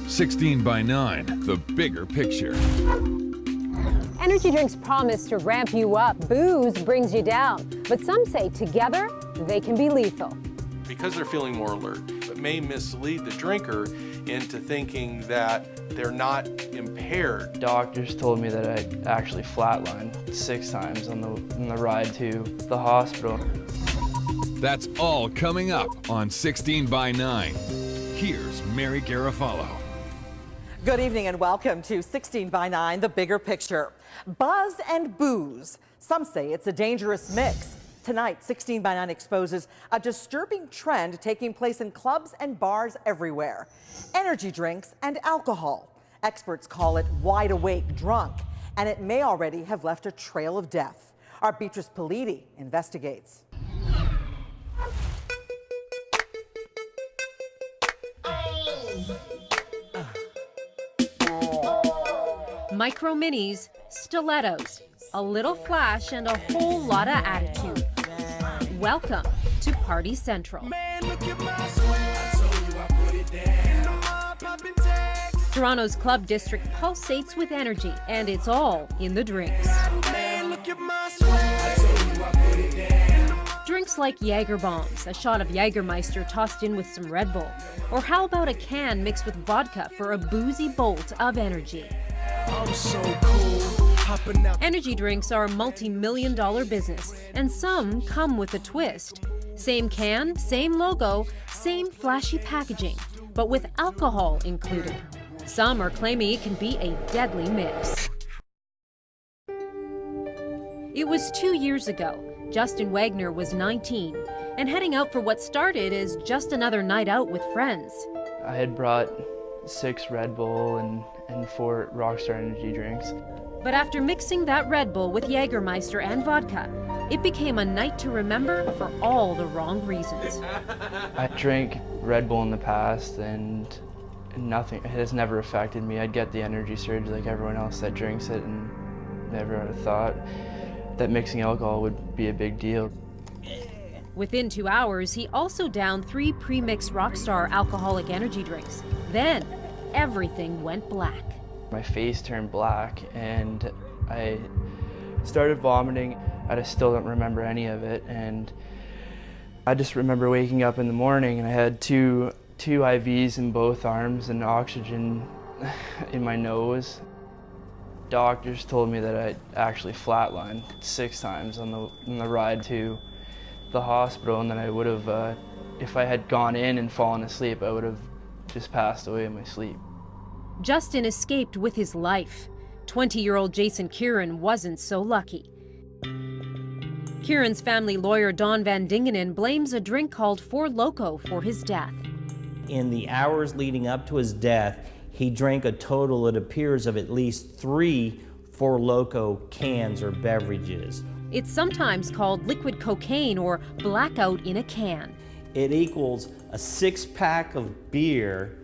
16 by 9, the bigger picture. Energy drinks promise to ramp you up. Booze brings you down. But some say together, they can be lethal. Because they're feeling more alert, it may mislead the drinker into thinking that they're not impaired. Doctors told me that I actually flatlined 6 times on the ride to the hospital. That's all coming up on 16 by 9. Here's Mary Garofalo. Good evening and welcome to 16 by 9, the bigger picture. Buzz and booze. Some say it's a dangerous mix. Tonight, 16 by 9 exposes a disturbing trend taking place in clubs and bars everywhere. Energy drinks and alcohol. Experts call it wide awake drunk, and it may already have left a trail of death. Our Beatrice Politi investigates. Micro minis, stilettos, a little flash, and a whole lot of attitude. Welcome to Party Central. Toronto's club district pulsates with energy, and it's all in the drinks. Drinks like Jaeger bombs, a shot of Jägermeister tossed in with some Red Bull. Or how about a can mixed with vodka for a boozy bolt of energy? I'm so cool. Energy drinks are a multi-million-dollar business, and some come with a twist. Same can, same logo, same flashy packaging, but with alcohol included. Some are claiming it can be a deadly mix. It was 2 years ago. Justin Wagner was 19 and heading out for what started as just another night out with friends. I had brought 6 Red Bull and 4 Rockstar energy drinks. But after mixing that Red Bull with Jägermeister and vodka, it became a night to remember for all the wrong reasons. I drank Red Bull in the past and nothing, it has never affected me. I'd get the energy surge like everyone else that drinks it, and never would have thought that mixing alcohol would be a big deal. Within 2 hours, he also downed 3 pre-mixed Rockstar alcoholic energy drinks. Then, everything went black. My face turned black and I started vomiting. I just still don't remember any of it, and I just remember waking up in the morning and I had two IVs in both arms and oxygen in my nose. Doctors told me that I actually flatlined 6 times on the ride to the hospital, and then I would have, if I had gone in and fallen asleep, I would have just passed away in my sleep. Justin escaped with his life. 20-year-old Jason Kieran wasn't so lucky. Kieran's family lawyer Don Van Dingenen blames a drink called Four Loko for his death. In the hours leading up to his death, he drank a total, it appears, of at least 3 Four Loko cans or beverages. It's sometimes called liquid cocaine or blackout in a can. It equals a 6-pack of beer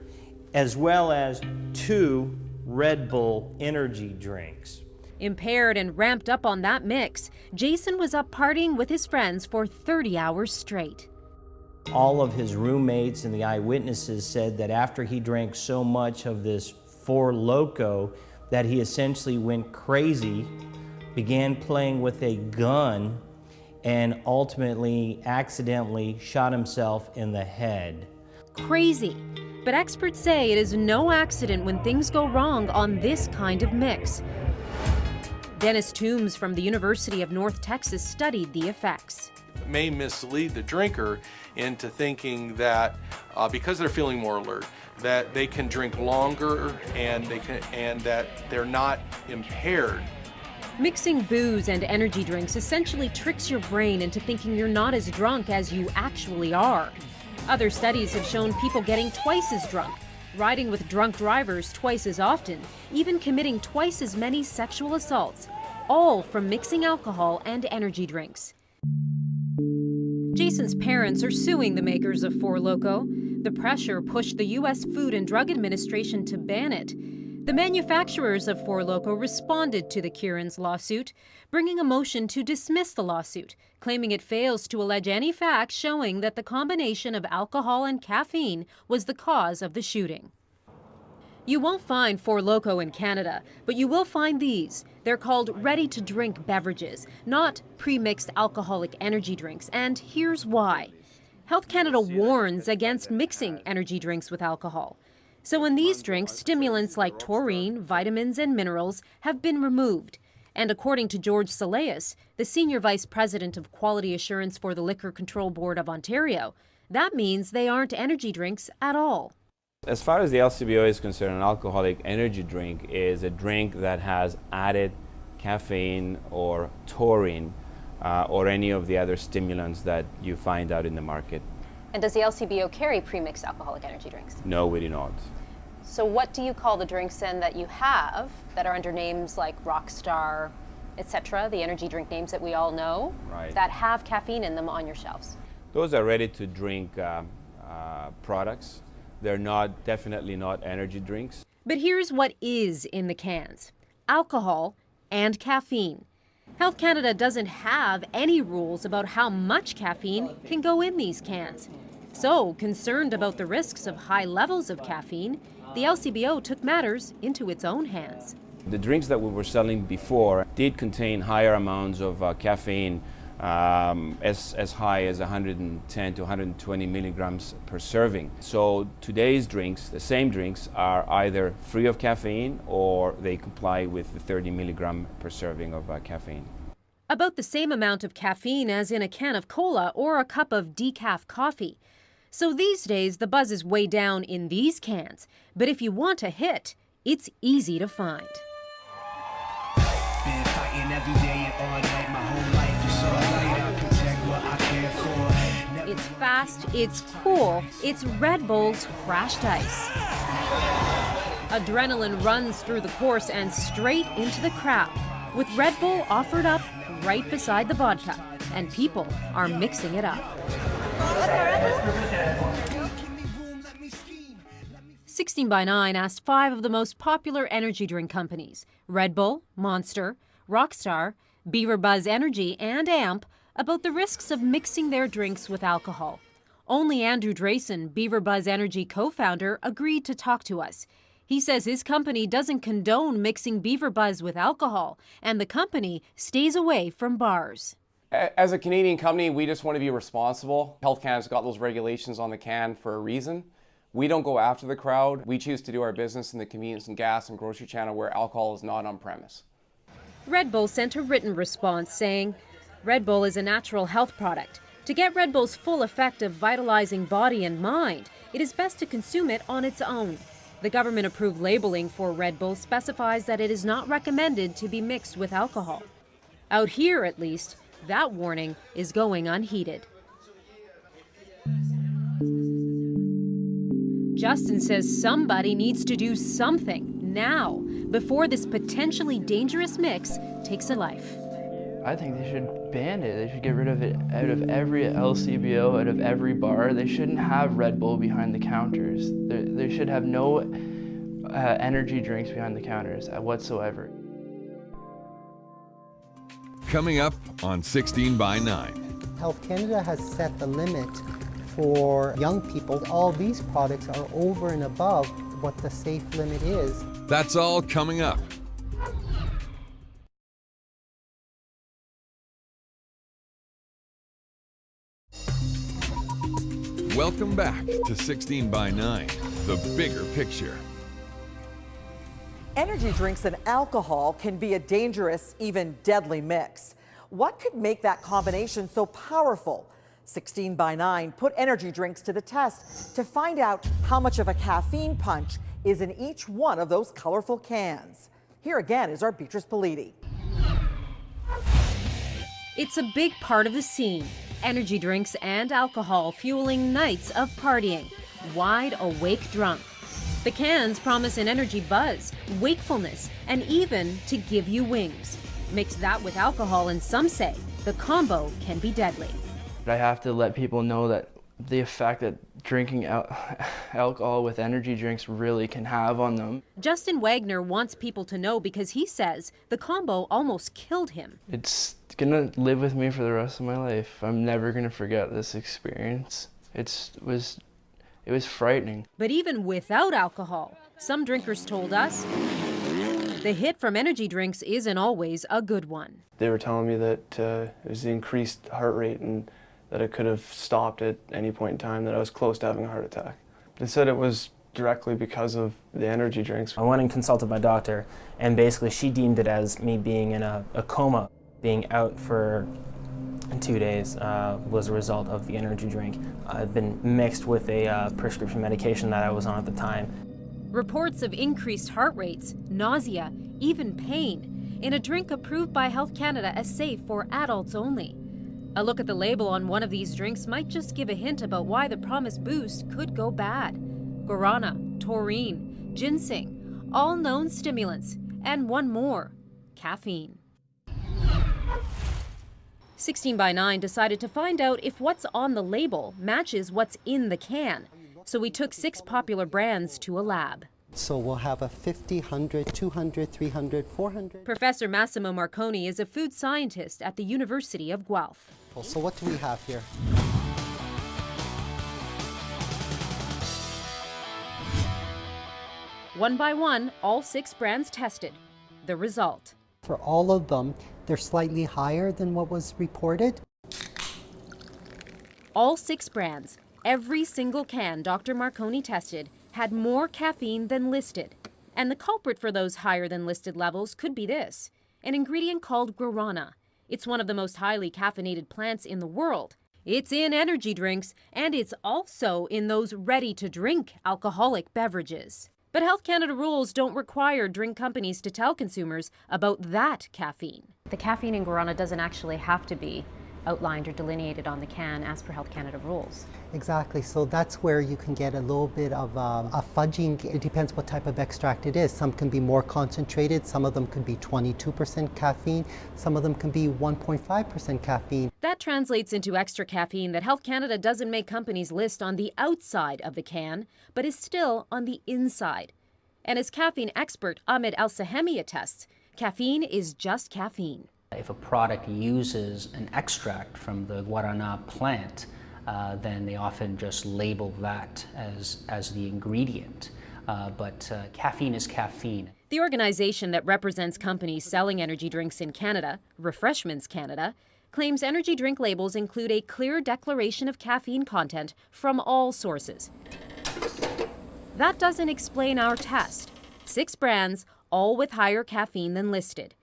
as well as 2 Red Bull energy drinks. Impaired and ramped up on that mix, Jason was up partying with his friends for 30 hours straight. All of his roommates and the eyewitnesses said that after he drank so much of this Four Loko that he essentially went crazy, began playing with a gun, and ultimately accidentally shot himself in the head. Crazy. But experts say it is no accident when things go wrong on this kind of mix. Dennis Toombs from the University of North Texas studied the effects. It may mislead the drinker into thinking that because they're feeling more alert, that they can drink longer and that they're not impaired. Mixing booze and energy drinks essentially tricks your brain into thinking you're not as drunk as you actually are. Other studies have shown people getting twice as drunk, riding with drunk drivers twice as often, even committing twice as many sexual assaults, all from mixing alcohol and energy drinks. Jason's parents are suing the makers of Four Loko. The pressure pushed the U.S. Food and Drug Administration to ban it. The manufacturers of Four Loko responded to the Kieran's lawsuit, bringing a motion to dismiss the lawsuit, claiming it fails to allege any facts showing that the combination of alcohol and caffeine was the cause of the shooting. You won't find Four Loko in Canada, but you will find these. They're called ready-to-drink beverages, not pre-mixed alcoholic energy drinks, and here's why. Health Canada warns against mixing energy drinks with alcohol. So in these drinks, stimulants like taurine, vitamins, and minerals have been removed. And according to George Saleas, the Senior Vice President of Quality Assurance for the Liquor Control Board of Ontario, that means they aren't energy drinks at all. As far as the LCBO is concerned, an alcoholic energy drink is a drink that has added caffeine or taurine or any of the other stimulants that you find out in the market. And does the LCBO carry premixed alcoholic energy drinks? No, we do not. So what do you call the drinks then that you have that are under names like Rockstar, etc., the energy drink names that we all know, Right, that have caffeine in them on your shelves? Those are ready-to-drink products. They're definitely not energy drinks. But here's what is in the cans: alcohol and caffeine. Health Canada doesn't have any rules about how much caffeine can go in these cans. So, concerned about the risks of high levels of caffeine, the LCBO took matters into its own hands. The drinks that we were selling before did contain higher amounts of caffeine, as high as 110 to 120 milligrams per serving. So today's drinks, the same drinks, are either free of caffeine or they comply with the 30 milligram per serving of caffeine. About the same amount of caffeine as in a can of cola or a cup of decaf coffee. So these days, the buzz is way down in these cans. But if you want a hit, it's easy to find. Been fighting every day and all night, my whole life is so light, I protect what I care for. It's fast, it's cool, it's Red Bull's crashed ice. Adrenaline runs through the course and straight into the crowd, with Red Bull offered up right beside the vodka, and people are mixing it up. 16 by 9 asked 5 of the most popular energy drink companies, Red Bull, Monster, Rockstar, Beaver Buzz Energy, and AMP, about the risks of mixing their drinks with alcohol. Only Andrew Drayson, Beaver Buzz Energy co-founder, agreed to talk to us. He says his company doesn't condone mixing Beaver Buzz with alcohol, and the company stays away from bars. As a Canadian company, we just want to be responsible. Health Canada's got those regulations on the can for a reason. We don't go after the crowd. We choose to do our business in the convenience and gas and grocery channel where alcohol is not on premise. Red Bull sent a written response saying, Red Bull is a natural health product. To get Red Bull's full effect of vitalizing body and mind, it is best to consume it on its own. The government-approved labeling for Red Bull specifies that it is not recommended to be mixed with alcohol. Out here, at least, that warning is going unheeded. Justin says somebody needs to do something now before this potentially dangerous mix takes a life. I think they should ban it. They should get rid of it out of every LCBO, out of every bar. They shouldn't have Red Bull behind the counters. They should have no energy drinks behind the counters whatsoever. Coming up on 16 by 9. Health Canada has set the limit for young people. All these products are over and above what the safe limit is. That's all coming up. Welcome back to 16 by 9, the bigger picture. Energy drinks and alcohol can be a dangerous, even deadly mix. What could make that combination so powerful? 16 by 9 put energy drinks to the test to find out how much of a caffeine punch is in each one of those colorful cans. Here again is our Beatrice Politi. It's a big part of the scene. Energy drinks and alcohol fueling nights of partying. Wide awake drunk. The cans promise an energy buzz, wakefulness, and even to give you wings. Mix that with alcohol and some say the combo can be deadly. I have to let people know that The effect that drinking alcohol with energy drinks really can have on them. Justin Wagner wants people to know because he says the combo almost killed him. It's gonna live with me for the rest of my life. I'm never gonna forget this experience. It was frightening. But even without alcohol, some drinkers told us the hit from energy drinks isn't always a good one. They were telling me that it was the increased heart rate and that it could have stopped at any point in time, that I was close to having a heart attack. They said it was directly because of the energy drinks. I went and consulted my doctor, and basically she deemed it as me being in a coma. Being out for 2 days was a result of the energy drink. I've been mixed with a prescription medication that I was on at the time. Reports of increased heart rates, nausea, even pain in a drink approved by Health Canada as safe for adults only. A look at the label on one of these drinks might just give a hint about why the promised boost could go bad. Guarana, taurine, ginseng, all known stimulants, and one more, caffeine. 16 by 9 decided to find out if what's on the label matches what's in the can. So we took 6 popular brands to a lab. So we'll have a 50, 100, 200, 300, 400. Professor Massimo Marconi is a food scientist at the University of Guelph. So what do we have here? One by one, all 6 brands tested. The result. For all of them, they're slightly higher than what was reported. All 6 brands, every single can Dr. Marconi tested, had more caffeine than listed. And the culprit for those higher than listed levels could be this, an ingredient called guarana. It's one of the most highly caffeinated plants in the world. It's in energy drinks, and it's also in those ready-to-drink alcoholic beverages. But Health Canada rules don't require drink companies to tell consumers about that caffeine. The caffeine in guarana doesn't actually have to be outlined or delineated on the can as per Health Canada rules. Exactly, so that's where you can get a little bit of a fudging. It depends what type of extract it is. Some can be more concentrated, some of them can be 22% caffeine, some of them can be 1.5% caffeine. That translates into extra caffeine that Health Canada doesn't make companies list on the outside of the can, but is still on the inside. And as caffeine expert Ahmed El-Sahemi attests, caffeine is just caffeine. If a product uses an extract from the guarana plant, then they often just label that as the ingredient. But caffeine is caffeine. The organization that represents companies selling energy drinks in Canada, Refreshments Canada, claims energy drink labels include a clear declaration of caffeine content from all sources. That doesn't explain our test. 6 brands, all with higher caffeine than listed.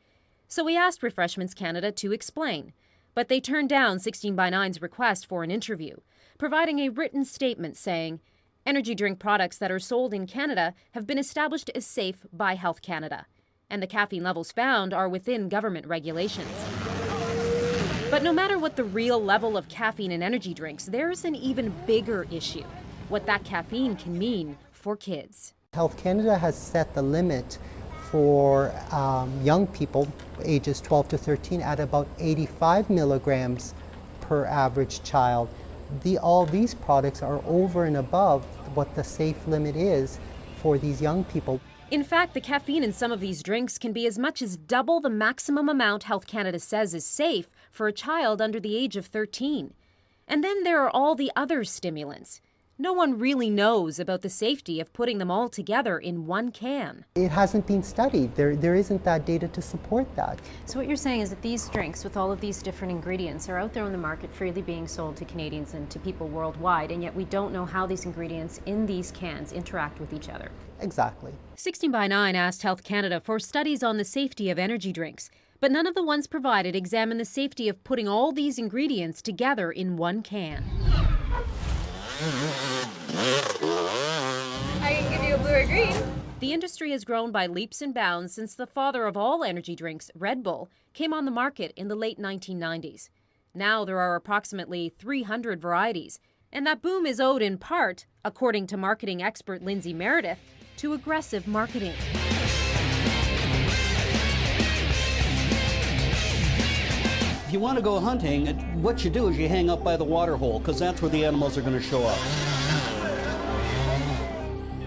So we asked Refreshments Canada to explain, but they turned down 16 by 9's request for an interview, providing a written statement saying, energy drink products that are sold in Canada have been established as safe by Health Canada, and the caffeine levels found are within government regulations. But no matter what the real level of caffeine in energy drinks, there's an even bigger issue, what that caffeine can mean for kids. Health Canada has set the limit for young people, ages 12 to 13, at about 85 milligrams per average child. All these products are over and above what the safe limit is for these young people. In fact, the caffeine in some of these drinks can be as much as double the maximum amount Health Canada says is safe for a child under the age of 13. And then there are all the other stimulants. No one really knows about the safety of putting them all together in one can. It hasn't been studied. There isn't that data to support that. So what you're saying is that these drinks with all of these different ingredients are out there on the market freely being sold to Canadians and to people worldwide, and yet we don't know how these ingredients in these cans interact with each other. Exactly. 16 by 9 asked Health Canada for studies on the safety of energy drinks, but none of the ones provided examine the safety of putting all these ingredients together in one can. I can give you a blue or green. The industry has grown by leaps and bounds since the father of all energy drinks, Red Bull, came on the market in the late 1990s. Now there are approximately 300 varieties, and that boom is owed in part, according to marketing expert Lindsay Meredith, to aggressive marketing. If you want to go hunting, what you do is you hang up by the water hole, because that's where the animals are going to show up.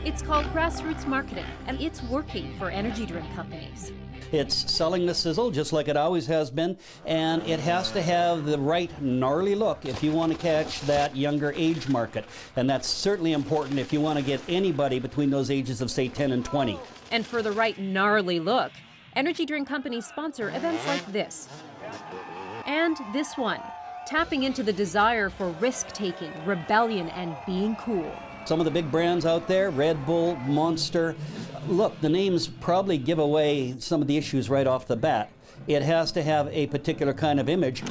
It's called grassroots marketing, and it's working for energy drink companies. It's selling the sizzle just like it always has been, and it has to have the right gnarly look if you want to catch that younger age market. And that's certainly important if you want to get anybody between those ages of, say, 10 and 20. And for the right gnarly look, energy drink companies sponsor events like this. And this one, tapping into the desire for risk-taking, rebellion, and being cool. Some of the big brands out there, Red Bull, Monster, look, the names probably give away some of the issues right off the bat. It has to have a particular kind of image.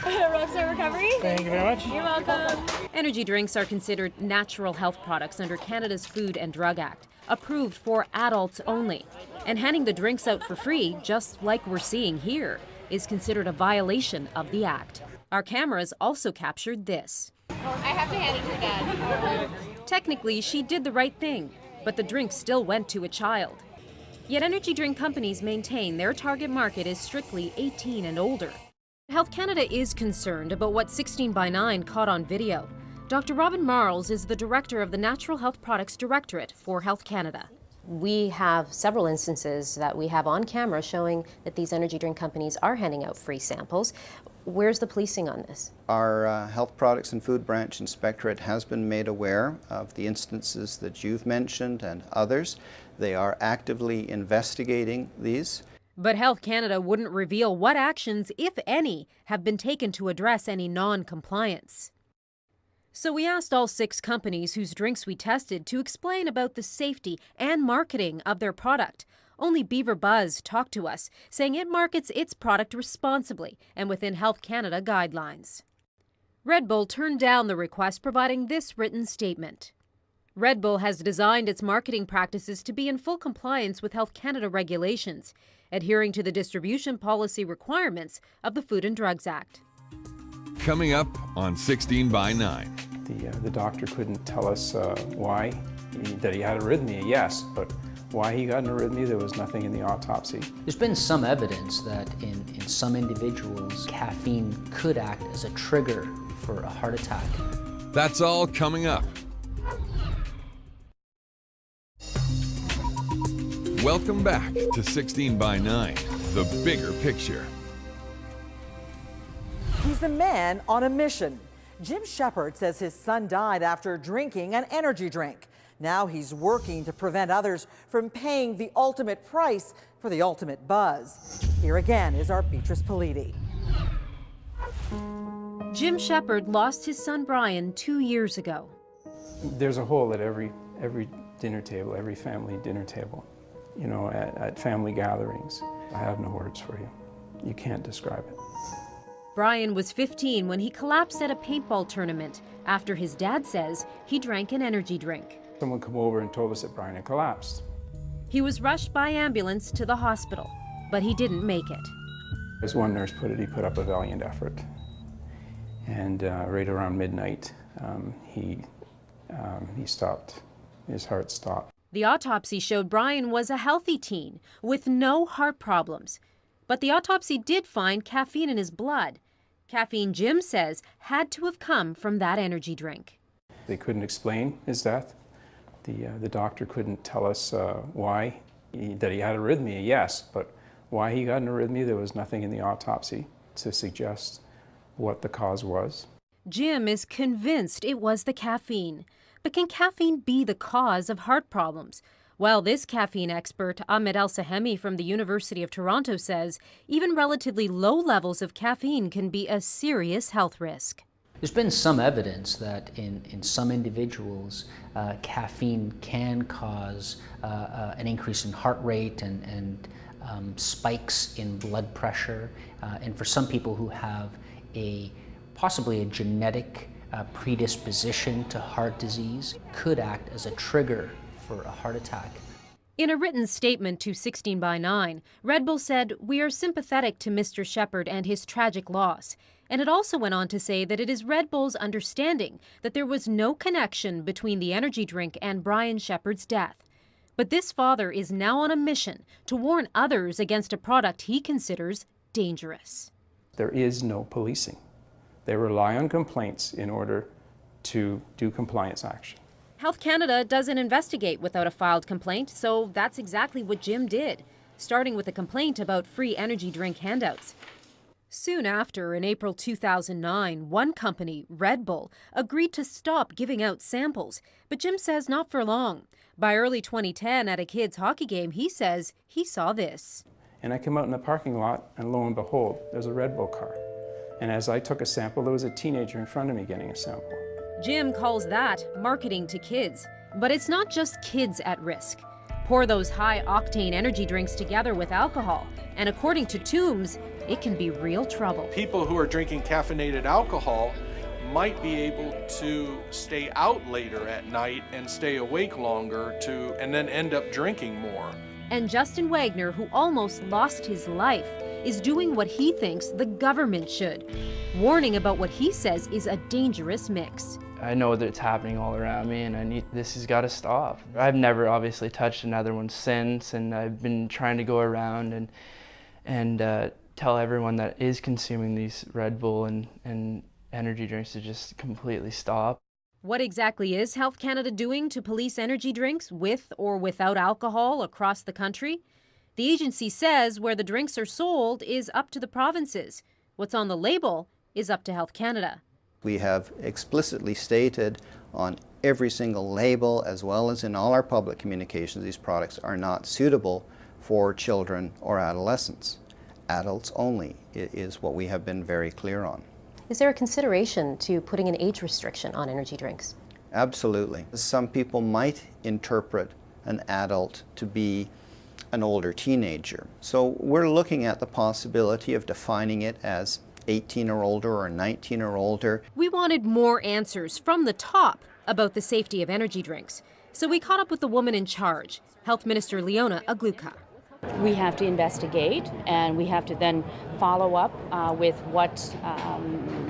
Rockstar Recovery. Thank you very much. You're welcome. Energy drinks are considered natural health products under Canada's Food and Drug Act, approved for adults only. And handing the drinks out for free, just like we're seeing here, is considered a violation of the act. Our cameras also captured this. I have to hand it to your dad. Technically, she did the right thing, but the drink still went to a child. Yet energy drink companies maintain their target market is strictly 18 and older. Health Canada is concerned about what 16 by 9 caught on video. Dr. Robin Marles is the director of the Natural Health Products Directorate for Health Canada. We have several instances that we have on camera showing that these energy drink companies are handing out free samples. Where's the policing on this? Our Health Products and Food Branch Inspectorate has been made aware of the instances that you've mentioned and others. They are actively investigating these. But Health Canada wouldn't reveal what actions, if any, have been taken to address any non-compliance. So we asked all 6 companies whose drinks we tested to explain about the safety and marketing of their product. Only Beaver Buzz talked to us, saying it markets its product responsibly and within Health Canada guidelines. Red Bull turned down the request, providing this written statement. Red Bull has designed its marketing practices to be in full compliance with Health Canada regulations, adhering to the distribution policy requirements of the Food and Drugs Act. Coming up on 16 by 9. The doctor couldn't tell us why, that he had arrhythmia, yes, but why he got an arrhythmia, there was nothing in the autopsy. There's been some evidence that in some individuals, caffeine could act as a trigger for a heart attack. That's all coming up. Welcome back to 16 by 9, the bigger picture. He's a man on a mission. Jim Shepard says his son died after drinking an energy drink. Now he's working to prevent others from paying the ultimate price for the ultimate buzz. Here again is our Beatrice Politi. Jim Shepard lost his son Brian 2 years ago. There's a hole at every dinner table, every family dinner table, you know, at family gatherings. I have no words for you. You can't describe it. Brian was 15 when he collapsed at a paintball tournament after his dad says he drank an energy drink. Someone came over and told us that Brian had collapsed. He was rushed by ambulance to the hospital, but he didn't make it. As one nurse put it, he put up a valiant effort. And right around midnight, he stopped. His heart stopped. The autopsy showed Brian was a healthy teen with no heart problems. But the autopsy did find caffeine in his blood. Caffeine, Jim says, had to have come from that energy drink. They couldn't explain his death. The doctor couldn't tell us why, that he had arrhythmia, yes, but why he got an arrhythmia, there was nothing in the autopsy to suggest what the cause was. Jim is convinced it was the caffeine. But can caffeine be the cause of heart problems? Well, this caffeine expert, Ahmed El-Sahemi from the University of Toronto, says even relatively low levels of caffeine can be a serious health risk. There's been some evidence that in some individuals, caffeine can cause an increase in heart rate and spikes in blood pressure. And for some people who have possibly a genetic predisposition to heart disease, could act as a trigger for a heart attack. In a written statement to 16 by 9, Red Bull said, "We are sympathetic to Mr. Shepard and his tragic loss." And it also went on to say that it is Red Bull's understanding that there was no connection between the energy drink and Brian Shepard's death. But this father is now on a mission to warn others against a product he considers dangerous. There is no policing. They rely on complaints in order to do compliance action. Health Canada doesn't investigate without a filed complaint, so that's exactly what Jim did, starting with a complaint about free energy drink handouts. Soon after, in April 2009, one company, Red Bull, agreed to stop giving out samples, but Jim says not for long. By early 2010, at a kids' hockey game, he says he saw this. And I come out in the parking lot, and lo and behold, there's a Red Bull car. And as I took a sample, there was a teenager in front of me getting a sample. Jim calls that marketing to kids. But it's not just kids at risk. Pour those high-octane energy drinks together with alcohol, and according to Toombs, it can be real trouble. People who are drinking caffeinated alcohol might be able to stay out later at night and stay awake longer and then end up drinking more. And Justin Wagner, who almost lost his life, is doing what he thinks the government should, warning about what he says is a dangerous mix. I know that it's happening all around me, and this has got to stop. I've never obviously touched another one since, and I've been trying to go around and tell everyone that is consuming these Red Bull and energy drinks to just completely stop. What exactly is Health Canada doing to police energy drinks with or without alcohol across the country? The agency says where the drinks are sold is up to the provinces. What's on the label is up to Health Canada. We have explicitly stated on every single label, as well as in all our public communications, these products are not suitable for children or adolescents. Adults only is what we have been very clear on. Is there a consideration to putting an age restriction on energy drinks? Absolutely. Some people might interpret an adult to be an older teenager. So we're looking at the possibility of defining it as 18 or older or 19 or older. We wanted more answers from the top about the safety of energy drinks. So we caught up with the woman in charge, Health Minister Leona Agluka. We have to investigate, and we have to then follow up with what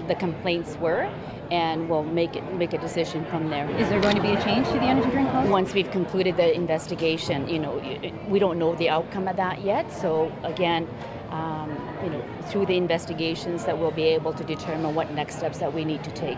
the complaints were, and we'll make a decision from there. Is there going to be a change to the energy drink law? Once we've concluded the investigation, we don't know the outcome of that yet. So again, through the investigations that we'll be able to determine what next steps that we need to take.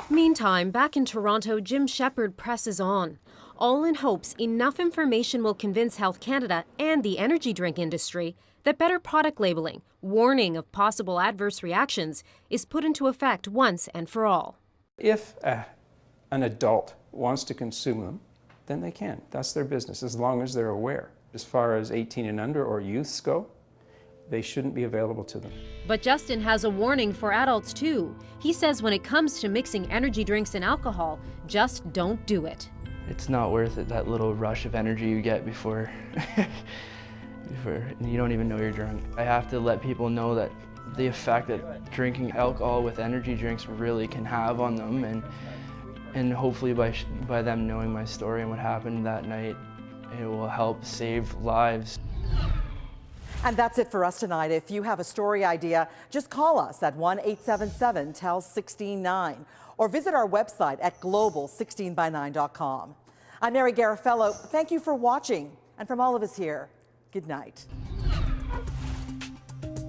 Meantime, back in Toronto, Jim Shepherd presses on, all in hopes enough information will convince Health Canada and the energy drink industry that better product labeling, warning of possible adverse reactions, is put into effect once and for all. If an adult wants to consume them, then they can. That's their business, as long as they're aware. As far as 18 and under or youths go, they shouldn't be available to them. But Justin has a warning for adults too. He says when it comes to mixing energy drinks and alcohol, just don't do it. It's not worth it, that little rush of energy you get before you don't even know you're drunk. I have to let people know that the effect that drinking alcohol with energy drinks really can have on them, and hopefully by them knowing my story and what happened that night, it will help save lives. And that's it for us tonight. If you have a story idea, just call us at 1-877-TEL-169 or visit our website at global16by9.com. I'm Mary Garafello. Thank you for watching. And from all of us here, good night.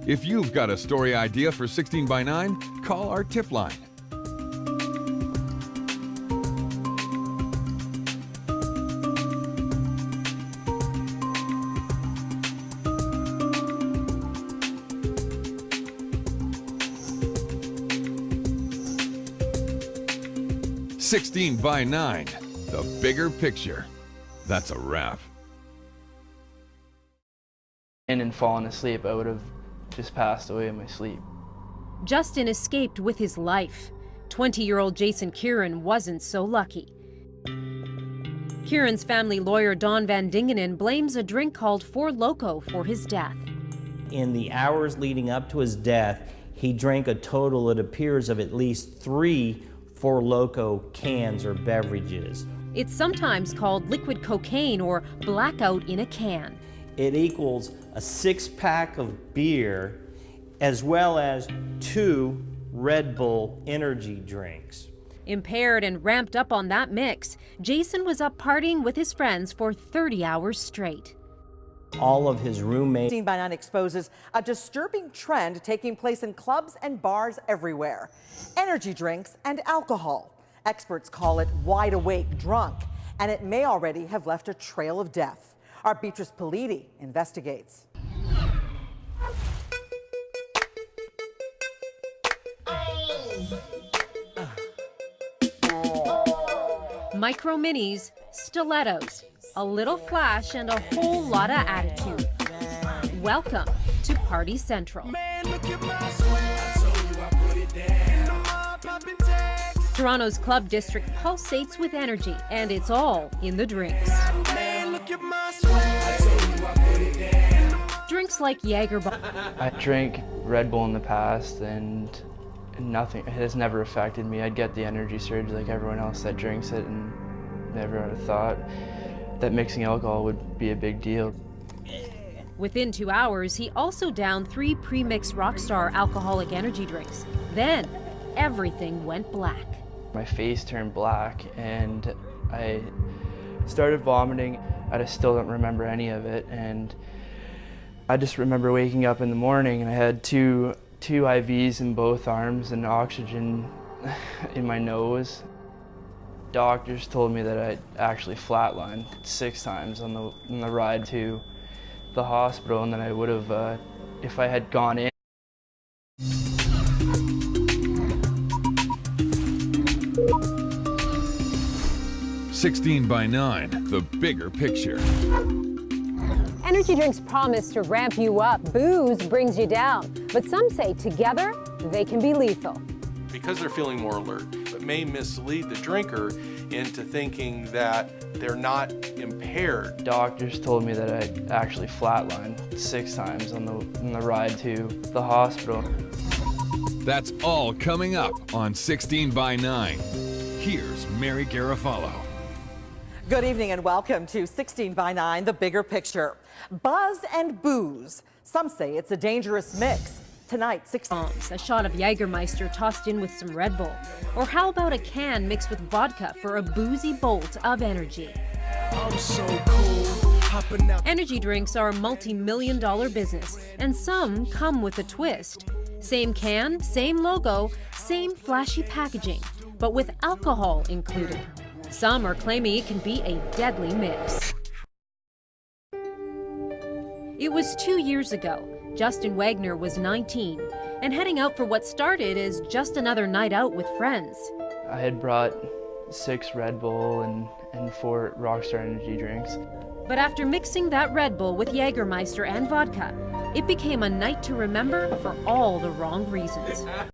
If you've got a story idea for 16 by 9, call our tip line. "16 by 9, the bigger picture." That's a wrap. And fallen asleep, I would have just passed away in my sleep. Justin escaped with his life. 20-year-old Jason Kieran wasn't so lucky. Kieran's family lawyer Don Van Dingenen blames a drink called Four Loko for his death. In the hours leading up to his death, he drank a total, it appears, of at least 3 Four Loko cans or beverages. It's sometimes called liquid cocaine or blackout in a can. It equals a 6-pack of beer as well as 2 Red Bull energy drinks. Impaired and ramped up on that mix, Jason was up partying with his friends for 30 hours straight. All of his roommates. 16 by 9 exposes a disturbing trend taking place in clubs and bars everywhere. Energy drinks and alcohol. Experts call it wide awake drunk, and it may already have left a trail of death. Our Beatrice Politi investigates. Micro minis, stilettos, a little flash, and a whole lot of attitude. Welcome to Party Central. Toronto's club district pulsates with energy, and it's all in the drinks. Drinks like Jaeger. I drank Red Bull in the past, and nothing, it has never affected me. I'd get the energy surge like everyone else that drinks it, and never would have thought that mixing alcohol would be a big deal. Within 2 hours, he also downed 3 pre-mixed Rockstar alcoholic energy drinks. Then, everything went black. My face turned black, and I started vomiting. I still don't remember any of it, and I just remember waking up in the morning and I had two IVs in both arms and oxygen in my nose. Doctors told me that I actually flatlined 6 times on the ride to the hospital, and that I would have, if I had gone in. "16 by 9, the bigger picture." Energy drinks promise to ramp you up. Booze brings you down. But some say together, they can be lethal. Because they're feeling more alert, it may mislead the drinker into thinking that they're not impaired. Doctors told me that I actually flatlined 6 times on the ride to the hospital. That's all coming up on 16 by 9. Here's Mary Garofalo. Good evening and welcome to 16 by 9, the bigger picture. Buzz and booze. Some say it's a dangerous mix. Tonight, 6 bombs, a shot of Jägermeister tossed in with some Red Bull. Or how about a can mixed with vodka for a boozy bolt of energy? I'm so cool. Hopping out. Energy drinks are a multi-million-dollar business, and some come with a twist. Same can, same logo, same flashy packaging, but with alcohol included. Some are claiming it can be a deadly mix. It was 2 years ago. Justin Wagner was 19 and heading out for what started as just another night out with friends. I had brought 6 Red Bull and 4 Rockstar energy drinks. But after mixing that Red Bull with Jägermeister and vodka, it became a night to remember for all the wrong reasons.